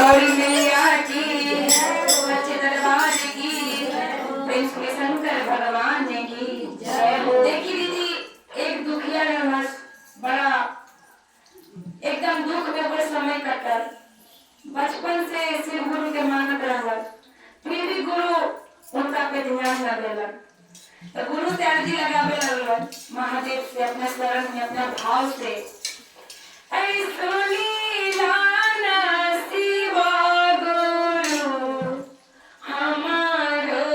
गौरी मैया की, सच्चे दरबार की, प्रेम के शंकर भगवान की जय हो। देखी दीदी, एक दुखिया ने बड़ा एकदम दुख में पूरे समय कटल, बचपन से शिव गुरु के मानत रहल, फिर भी गुरु उनका पे ध्यान न देलन। तो गुरु से अर्जी लगावे लगलन महादेव से, अपने शरण में अपना भाव से, ऐसो लीलाना शिव गुरु हमारो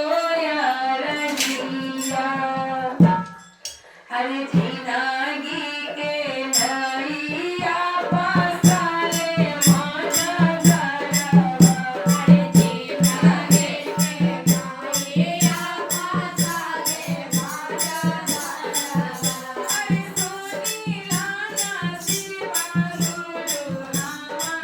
यार जिया, हर जिंदगी के नैया पासाले मन गरवा, हर जिंदगी के नैया पासाले मन गरवा, ऐसो लीलाना शिव गुरु हमारो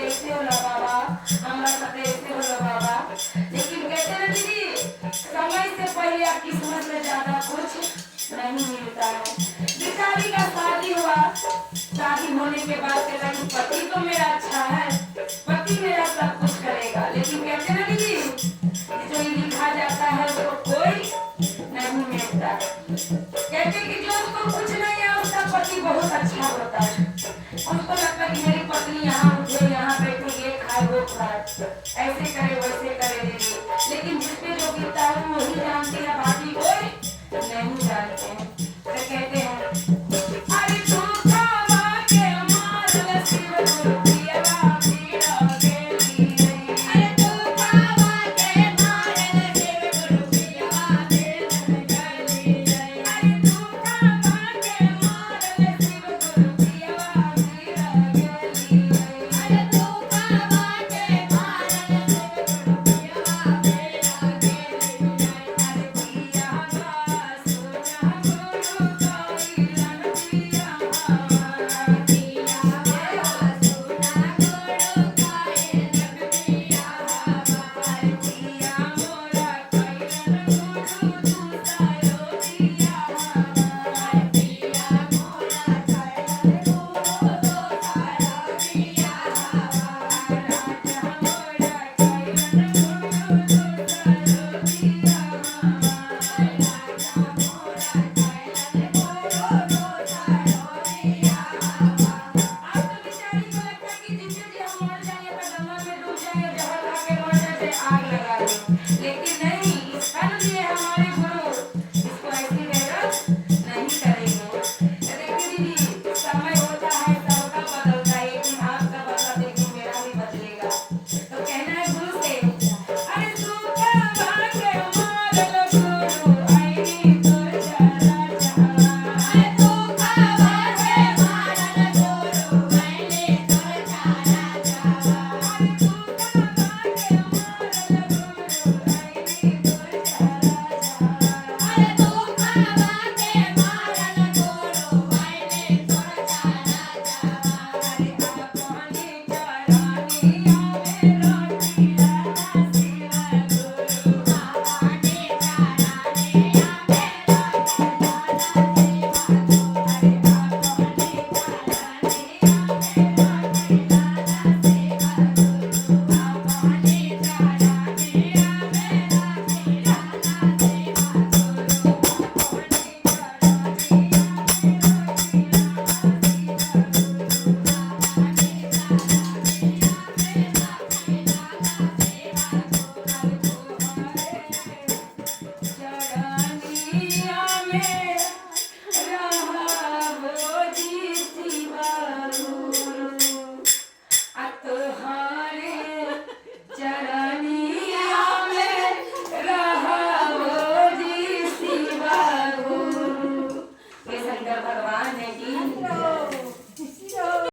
ऐसे होला बाबा, हमरा साथे ऐसे होला बाबा। लेकिन कहते ना दीदी, समय से पहले आप किस्मत में ज्यादा कुछ नहीं मिलता है। बेचारी का शादी हुआ, शादी होने के बाद कहता कि पति तो मेरा अच्छा है, पति मेरा सब कुछ करेगा। लेकिन कहते ना दीदी, जो लिखा जाता है उसको कोई नहीं मिलता है। कहते कि जो उसको कुछ नहीं है उसका पति बहुत अच्छा होता है। उसको लगता है कि मेरी पत्नी यहाँ उठे, यहाँ बैठे, ये खाए वो खाए, ऐसे करे वैसे करे दीदी। लेकिन जिसपे जो गिरता है वही जानती है।